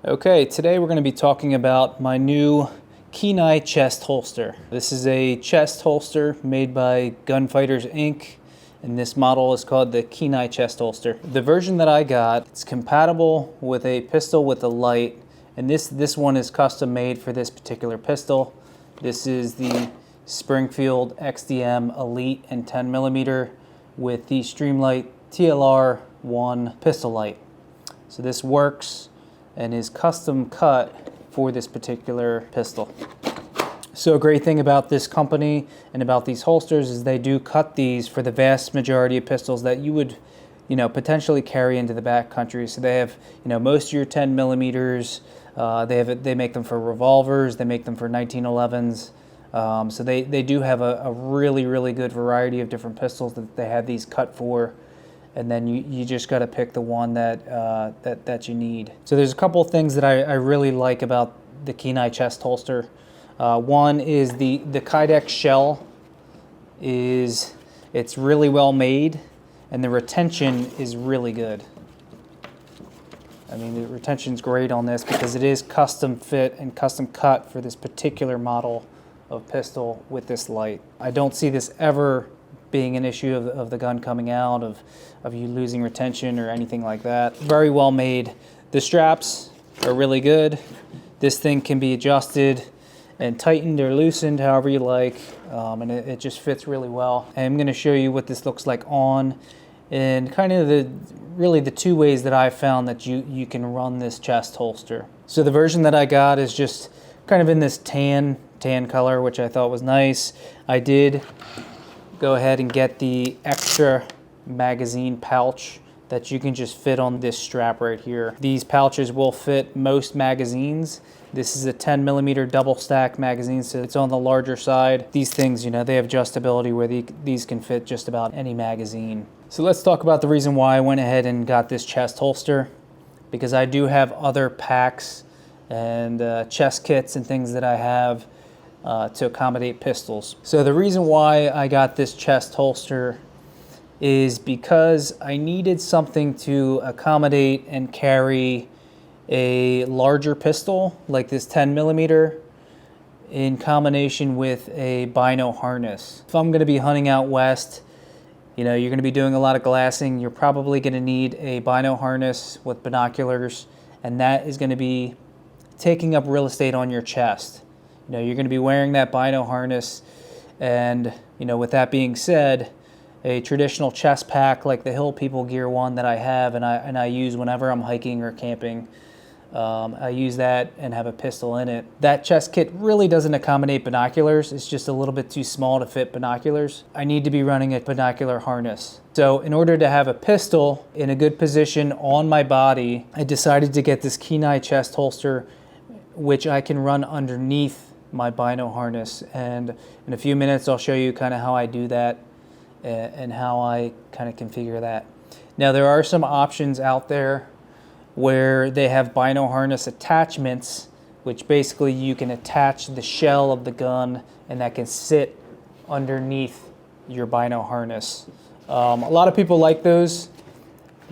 Okay, today we're going to be talking about my new Kenai chest holster. This is a chest holster made by Gunfighters Inc. and this model is called the Kenai chest holster. The version that I got, it's compatible with a pistol with a light, and this one is custom made for this particular pistol. This is the Springfield XDM Elite and 10mm with the Streamlight TLR1 pistol light. So this works and is custom cut for this particular pistol. So a great thing about this company and about these holsters is they do cut these for the vast majority of pistols that you would, potentially carry into the backcountry. So they have, most of your 10mm. They make them for revolvers. They make them for 1911s. So they do have a really, really good variety of different pistols that they have these cut for. And then you just got to pick the one that you need. So there's a couple of things that I really like about the Kenai chest holster. One is the Kydex shell it's really well made, and the retention is really good. I mean, the retention's great on this because it is custom fit and custom cut for this particular model of pistol with this light. I don't see this ever being an issue of the gun coming out, of you losing retention or anything like that. Very well made. The straps are really good. This thing can be adjusted and tightened or loosened however you like, and it just fits really well. And I'm going to show you what this looks like on, and kind of the two ways that I've found that you can run this chest holster. So the version that I got is just kind of in this tan color, which I thought was nice. I did go ahead and get the extra magazine pouch that you can just fit on this strap right here. These pouches will fit most magazines. This is a 10mm double stack magazine, so it's on the larger side. These things, they have adjustability where these can fit just about any magazine. So let's talk about the reason why I went ahead and got this chest holster, because I do have other packs and chest kits and things that I have to accommodate pistols. So the reason why I got this chest holster is because I needed something to accommodate and carry a larger pistol like this 10mm in combination with a bino harness. If I'm going to be hunting out west, you're going to be doing a lot of glassing, you're probably going to need a bino harness with binoculars, and that is going to be taking up real estate on your chest. You're going to be wearing that bino harness, and with that being said, a traditional chest pack like the Hill People Gear one that I have and I use whenever I'm hiking or camping, I use that and have a pistol in it. That chest kit really doesn't accommodate binoculars. It's just a little bit too small to fit binoculars. I need to be running a binocular harness. So in order to have a pistol in a good position on my body, I decided to get this Kenai chest holster, which I can run underneath my bino harness, and in a few minutes I'll show you kind of how I do that and how I kind of configure that. Now there are some options out there where they have bino harness attachments, which basically you can attach the shell of the gun and that can sit underneath your bino harness. A lot of people like those.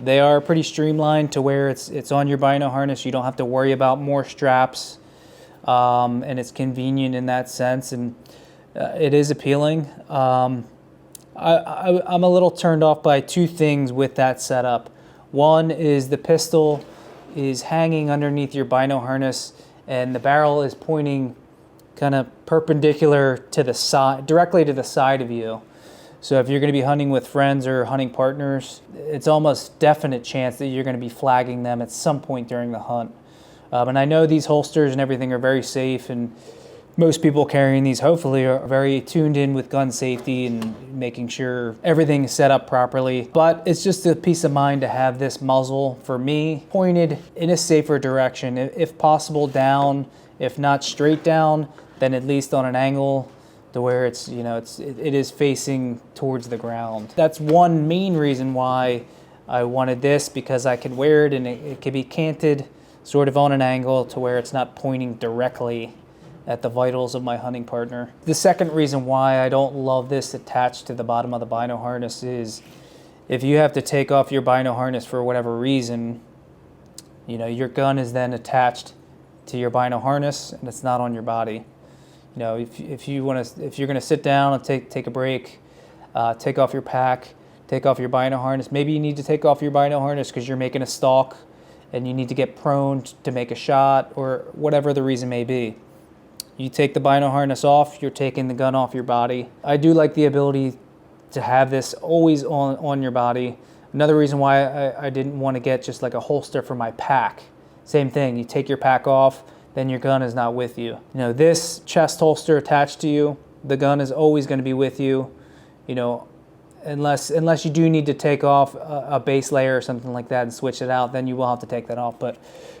They are pretty streamlined to where it's on your bino harness. You don't have to worry about more straps. And it's convenient in that sense, and it is appealing. I'm a little turned off by two things with that setup. One is the pistol is hanging underneath your bino harness, and the barrel is pointing kind of perpendicular to the side, directly to the side of you. So if you're going to be hunting with friends or hunting partners, it's almost definite chance that you're going to be flagging them at some point during the hunt. And I know these holsters and everything are very safe, and most people carrying these hopefully are very tuned in with gun safety and making sure everything is set up properly. But it's just a peace of mind to have this muzzle, for me, pointed in a safer direction. If possible down, if not straight down, then at least on an angle to where it is facing towards the ground. That's one main reason why I wanted this, because I could wear it and it could be canted sort of on an angle to where it's not pointing directly at the vitals of my hunting partner. The second reason why I don't love this attached to the bottom of the bino harness is if you have to take off your bino harness for whatever reason, You know, your gun is then attached to your bino harness and it's not on your body. You know, if you're gonna sit down and take a break, take off your pack, take off your bino harness. Maybe you need to take off your bino harness because you're making a stalk and you need to get prone to make a shot or whatever the reason may be. You take the bino harness off, you're taking the gun off your body. I do like the ability to have this always on your body. Another reason why I didn't want to get just like a holster for my pack. Same thing, you take your pack off, then your gun is not with you. You know, this chest holster attached to you, the gun is always going to be with you, you know, unless you do need to take off a base layer or something like that and switch it out, then you will have to take that off. But,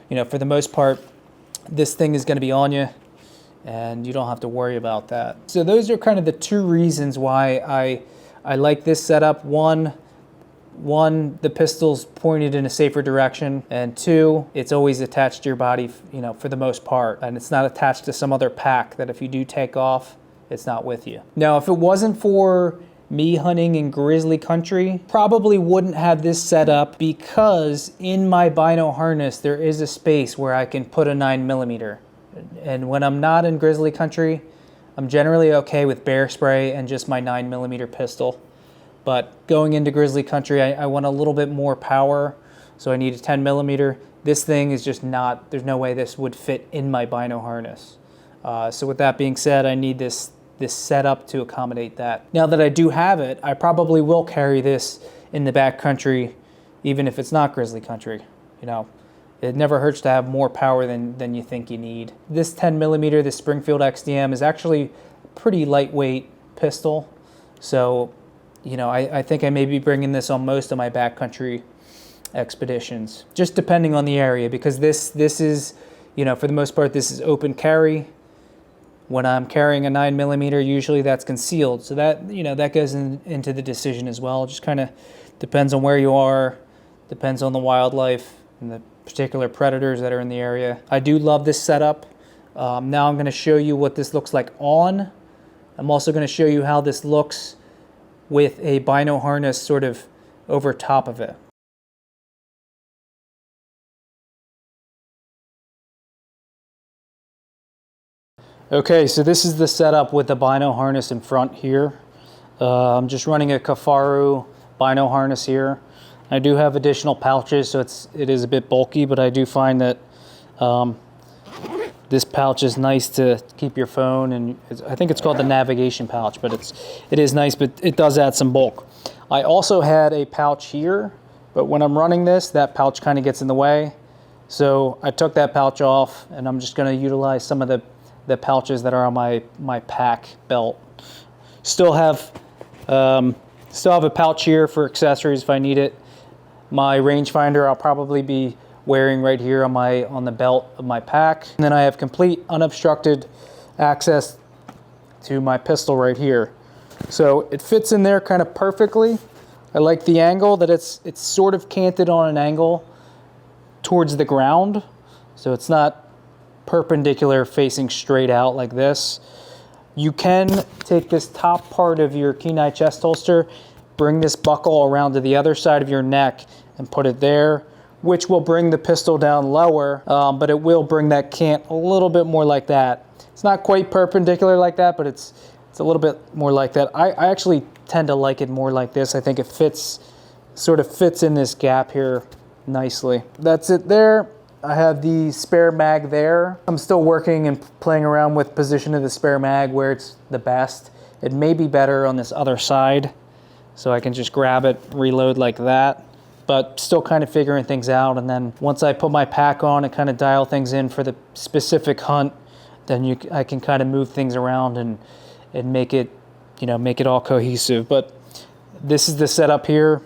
you know, for the most part, this thing is going to be on you and you don't have to worry about that. So those are kind of the two reasons why I like this setup. One, the pistol's pointed in a safer direction, and two, it's always attached to your body, you know, for the most part, and it's not attached to some other pack that if you do take off, it's not with you. Now, if it wasn't for me hunting in grizzly country, probably wouldn't have this set up because in my bino harness, there is a space where I can put a 9mm. And when I'm not in grizzly country, I'm generally okay with bear spray and just my 9mm pistol. But going into grizzly country, I want a little bit more power, so I need a 10mm. This thing is just not, there's no way this would fit in my bino harness. So with that being said, I need this setup to accommodate that. Now that I do have it, I probably will carry this in the backcountry, even if it's not grizzly country. You know, it never hurts to have more power than you think you need. This 10mm, this Springfield XDM, is actually a pretty lightweight pistol. So, you know, I think I may be bringing this on most of my backcountry expeditions, just depending on the area, because this is, you know, for the most part, this is open carry. When I'm carrying a 9mm, usually that's concealed. So that, you know, that goes into the decision as well. It just kind of depends on where you are, depends on the wildlife and the particular predators that are in the area. I do love this setup. Now I'm going to show you what this looks like on. I'm also going to show you how this looks with a bino harness sort of over top of it. Okay, so this is the setup with the bino harness in front here. I'm just running a Kafaru bino harness here. I do have additional pouches, so it is a bit bulky, but I do find that this pouch is nice to keep your phone, and I think it's called the navigation pouch, but it is nice, but it does add some bulk. I also had a pouch here, but when I'm running this, that pouch kind of gets in the way. So I took that pouch off, and I'm just going to utilize some of the pouches that are on my pack belt. Still have a pouch here for accessories if I need it. My rangefinder I'll probably be wearing right here on the belt of my pack. And then I have complete unobstructed access to my pistol right here. So it fits in there kind of perfectly. I like the angle that it's sort of canted on an angle towards the ground. So it's not perpendicular facing straight out like this. You can take this top part of your Kenai chest holster, bring this buckle around to the other side of your neck and put it there, which will bring the pistol down lower, but it will bring that cant a little bit more like that. It's not quite perpendicular like that, but it's a little bit more like that. I actually tend to like it more like this. I think it sort of fits in this gap here nicely. That's it there. I have the spare mag there. I'm still working and playing around with position of the spare mag where it's the best. It may be better on this other side, so I can just grab it, reload like that, but still kind of figuring things out. And then once I put my pack on and kind of dial things in for the specific hunt, then I can kind of move things around and make it, you know, make it all cohesive. But this is the setup here.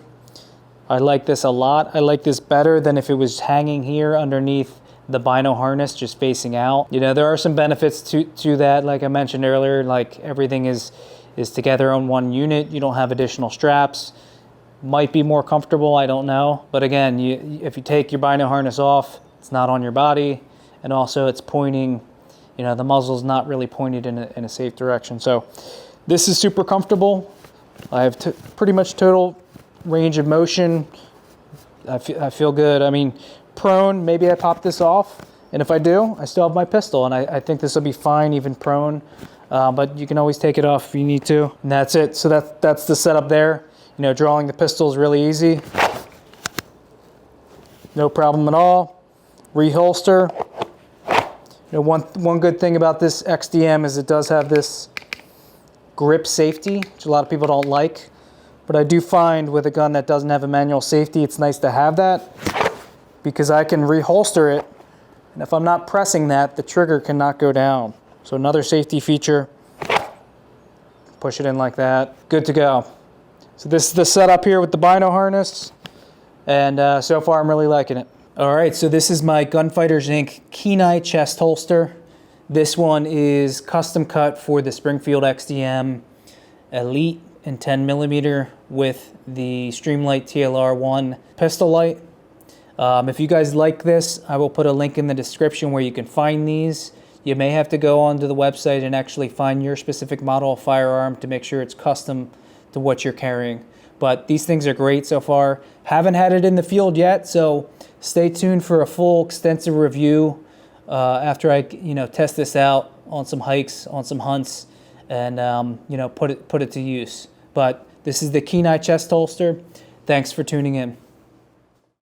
I like this a lot. I like this better than if it was hanging here underneath the bino harness, just facing out. You know, there are some benefits to that. Like I mentioned earlier, like everything is together on one unit. You don't have additional straps. Might be more comfortable, I don't know. But again, if you take your bino harness off, it's not on your body. And also it's pointing, you know, the muzzle's not really pointed in a safe direction. So this is super comfortable. I have pretty much total range of motion. I feel good. I mean, prone, maybe I pop this off. And if I do, I still have my pistol, and I think this will be fine, even prone. But you can always take it off if you need to. And that's it. So that's the setup there. You know, drawing the pistol is really easy. No problem at all. Reholster. You know, one good thing about this XDM is it does have this grip safety, which a lot of people don't like. But I do find with a gun that doesn't have a manual safety, it's nice to have that because I can reholster it. And if I'm not pressing that, the trigger cannot go down. So another safety feature. Push it in like that. Good to go. So this is the setup here with the bino harness. And so far I'm really liking it. All right, so this is my Gunfighters Inc. Kenai chest holster. This one is custom cut for the Springfield XDM Elite in 10mm with the Streamlight TLR1 pistol light. If you guys like this, I will put a link in the description where you can find these. You may have to go onto the website and actually find your specific model of firearm to make sure it's custom to what you're carrying. But these things are great so far. Haven't had it in the field yet, so stay tuned for a full extensive review after I test this out on some hikes, on some hunts, and put it to use. But this is the Kenai chest holster. Thanks for tuning in.